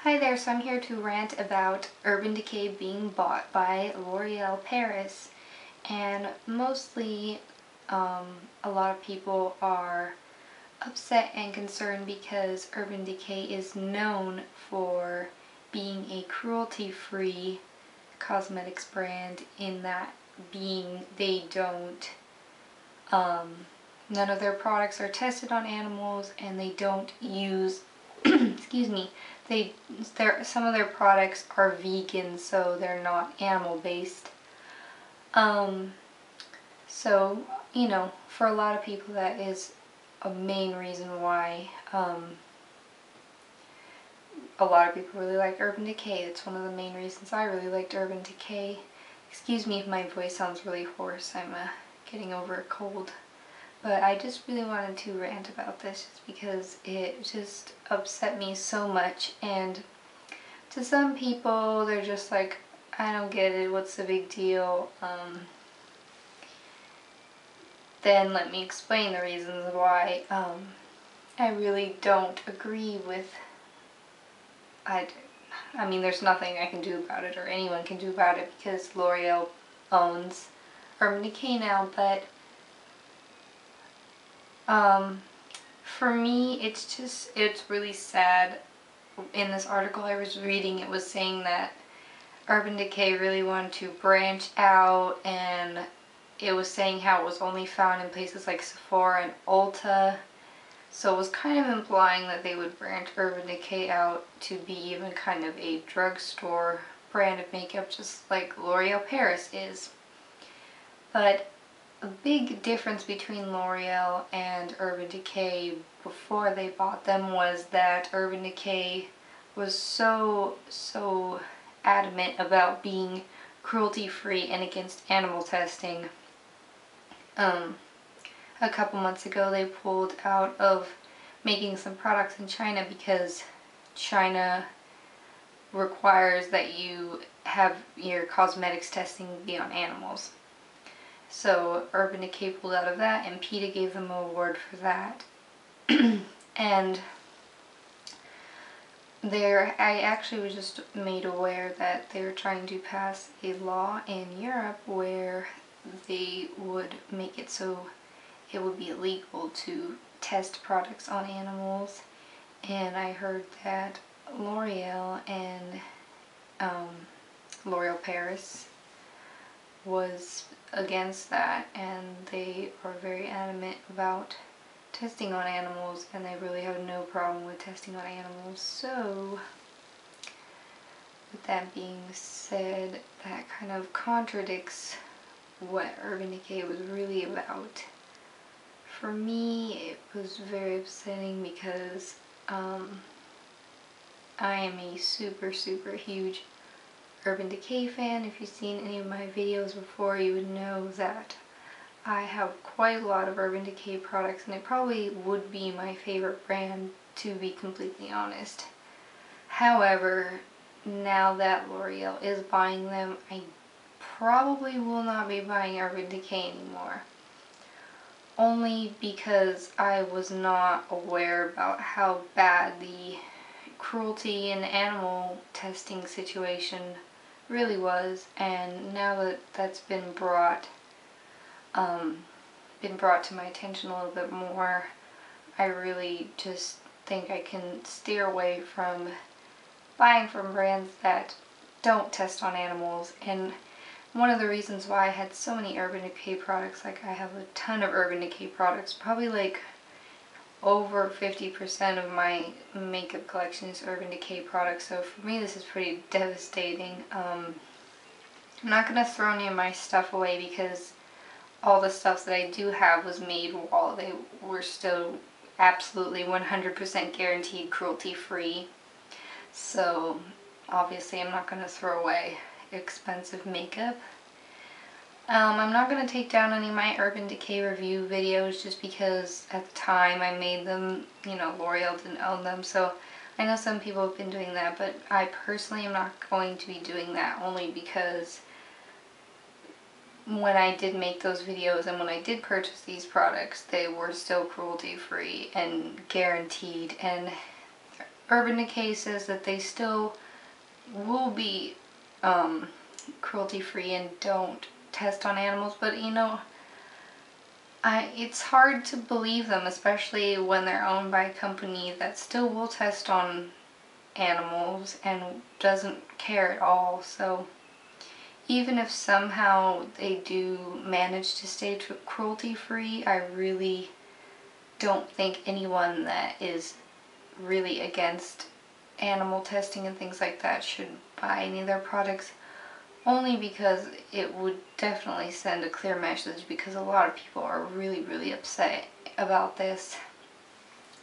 Hi there, so I'm here to rant about Urban Decay being bought by L'Oreal Paris, and mostly a lot of people are upset and concerned because Urban Decay is known for being a cruelty-free cosmetics brand, in that they don't, none of their products are tested on animals, and they don't use excuse me, some of their products are vegan, so they're not animal based. So, for a lot of people that is a main reason why a lot of people really like Urban Decay. It's one of the main reasons I really liked Urban Decay. Excuse me if my voice sounds really hoarse, I'm getting over a cold. But I just really wanted to rant about this just because it just upset me so much, and to some people they're just like, I don't get it, what's the big deal? Then let me explain the reasons why I really don't agree with. I mean, there's nothing I can do about it, or anyone can do about it, because L'Oreal owns Urban Decay now, but for me, it's really sad. In this article I was reading, it was saying that Urban Decay really wanted to branch out, and it was saying how it was only found in places like Sephora and Ulta. So it was kind of implying that they would branch Urban Decay out to be even kind of a drugstore brand of makeup, just like L'Oreal Paris is. But a big difference between L'Oreal and Urban Decay before they bought them was that Urban Decay was so adamant about being cruelty-free and against animal testing. A couple months ago they pulled out of making some products in China because China requires that you have your cosmetics testing be on animals. So Urban Decay pulled out of that, and PETA gave them an award for that. And I actually was just made aware that they're trying to pass a law in Europe where they would make it so it would be illegal to test products on animals. And I heard that L'Oreal and L'Oreal Paris was against that, and they are very adamant about testing on animals, and they really have no problem with testing on animals. So with that being said, that kind of contradicts what Urban Decay was really about. For me, it was very upsetting because I am a super huge Urban Decay fan. If you've seen any of my videos before, you would know that I have quite a lot of Urban Decay products, and it probably would be my favorite brand, to be completely honest. However, now that L'Oreal is buying them, I probably will not be buying Urban Decay anymore. Only because I was not aware about how bad the cruelty and animal testing situation really was, and now that that's been brought to my attention a little bit more, I really just think I can steer away from buying from brands that don't test on animals. And one of the reasons why I had so many Urban Decay products, like I have a ton of Urban Decay products, probably like over 50% of my makeup collection is Urban Decay products, so for me this is pretty devastating. I'm not going to throw any of my stuff away, because all the stuff that I do have was made while they were still absolutely 100% guaranteed cruelty free. So obviously I'm not going to throw away expensive makeup. I'm not going to take down any of my Urban Decay review videos just because at the time I made them, L'Oreal didn't own them, so I know some people have been doing that, but I personally am not going to be doing that, only because when I did make those videos and when I did purchase these products, they were still cruelty free and guaranteed, and Urban Decay says that they still will be cruelty free and don't test on animals, but you know, it's hard to believe them, especially when they're owned by a company that still will test on animals and doesn't care at all. So even if somehow they do manage to stay cruelty free, I really don't think anyone that is really against animal testing and things like that should buy any of their products, only because it would definitely send a clear message, because a lot of people are really upset about this.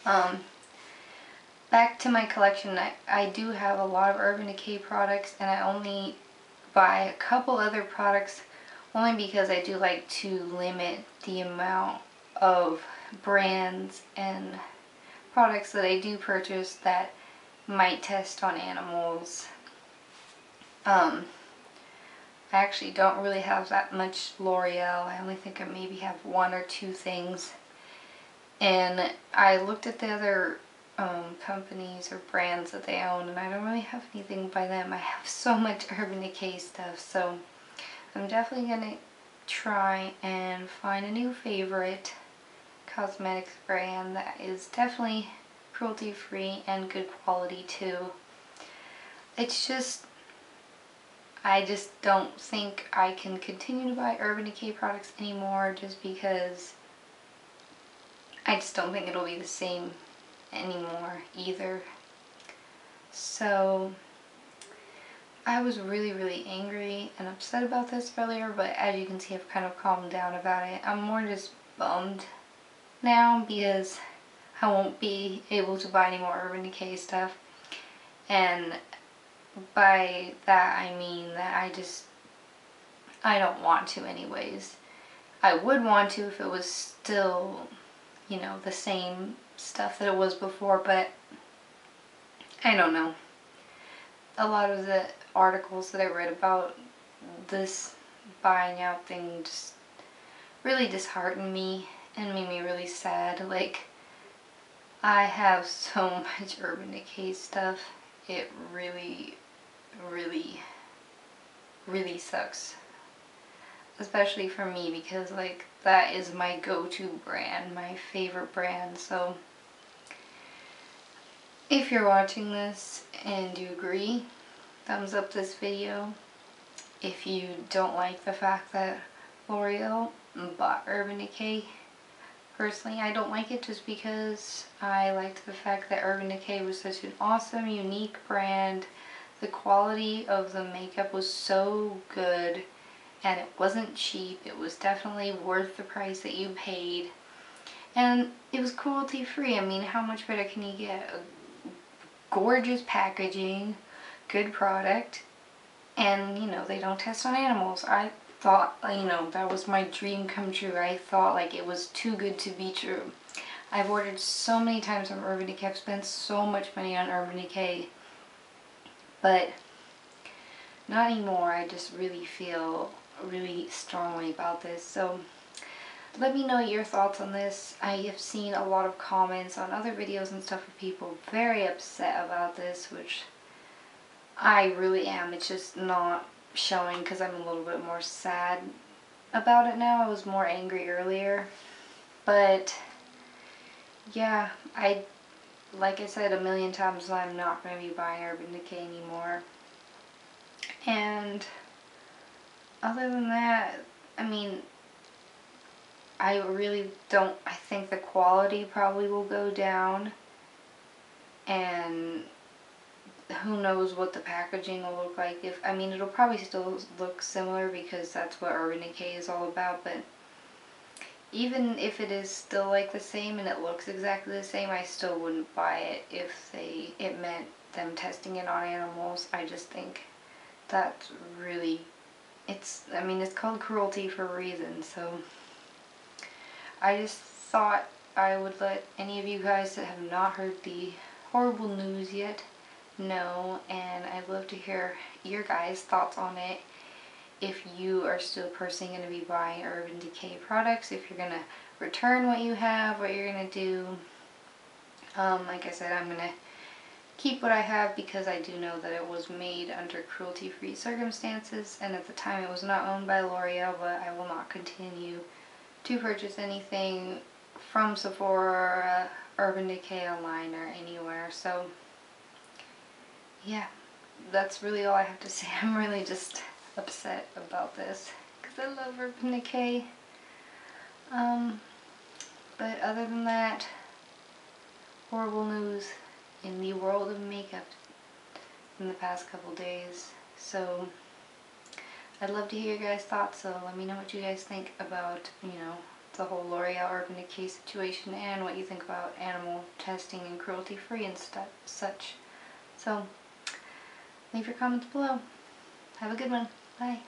Back to my collection, I do have a lot of Urban Decay products, and I only buy a couple other products only because I do like to limit the amount of brands and products that I do purchase that might test on animals. I actually don't really have that much L'Oreal. I only think I maybe have one or two things. And I looked at the other companies or brands that they own, and I don't really have anything by them. I have so much Urban Decay stuff, so I'm definitely going to try and find a new favorite cosmetics brand that is definitely cruelty free and good quality too. It's just, I just don't think I can continue to buy Urban Decay products anymore, just because I just don't think it'll be the same anymore either. So I was really angry and upset about this earlier, but as you can see, I've kind of calmed down about it. I'm more just bummed now because I won't be able to buy any more Urban Decay stuff, and by that I mean that I don't want to anyways. I would want to if it was still, you know, the same stuff that it was before, but I don't know. A lot of the articles that I read about this buying out thing just really disheartened me and made me really sad. Like, I have so much Urban Decay stuff. It really sucks. Especially for me, because like that is my go-to brand, my favorite brand. So if you're watching this and you agree, thumbs up this video. If you don't like the fact that L'Oreal bought Urban Decay, personally I don't like it, just because I liked the fact that Urban Decay was such an awesome, unique brand. The quality of the makeup was so good, and it wasn't cheap. It was definitely worth the price that you paid. And it was cruelty free. I mean, how much better can you get? Gorgeous packaging, good product, and you know, they don't test on animals. I thought, you know, that was my dream come true. I thought like it was too good to be true. I've ordered so many times from Urban Decay. I've spent so much money on Urban Decay, but not anymore. I just really feel really strongly about this. So let me know your thoughts on this. I have seen a lot of comments on other videos and stuff of people very upset about this, which I really am. It's just not showing because I'm a little bit more sad about it now. I was more angry earlier. But yeah, like I said a million times, I'm not going to be buying Urban Decay anymore. And other than that, I mean, I really don't, I think the quality probably will go down, and who knows what the packaging will look like. I mean, it'll probably still look similar because that's what Urban Decay is all about, but even if it is still like the same and it looks exactly the same, I still wouldn't buy it if it meant them testing it on animals. I just think that's really, I mean, it's called cruelty for a reason. So I just thought I would let any of you guys that have not heard the horrible news yet know, and I'd love to hear your guys' thoughts on it. If you are still personally going to be buying Urban Decay products, if you're going to return what you have, what you're going to do. Like I said, I'm going to keep what I have because I do know that it was made under cruelty-free circumstances, and at the time it was not owned by L'Oreal, but I will not continue to purchase anything from Sephora, Urban Decay online, or anywhere. So yeah, that's really all I have to say. I'm really just upset about this because I love Urban Decay. But other than that, horrible news in the world of makeup in the past couple days. So I'd love to hear your guys' thoughts, so let me know what you guys think about, the whole L'Oreal Urban Decay situation and what you think about animal testing and cruelty-free and such. So leave your comments below. Have a good one. Bye.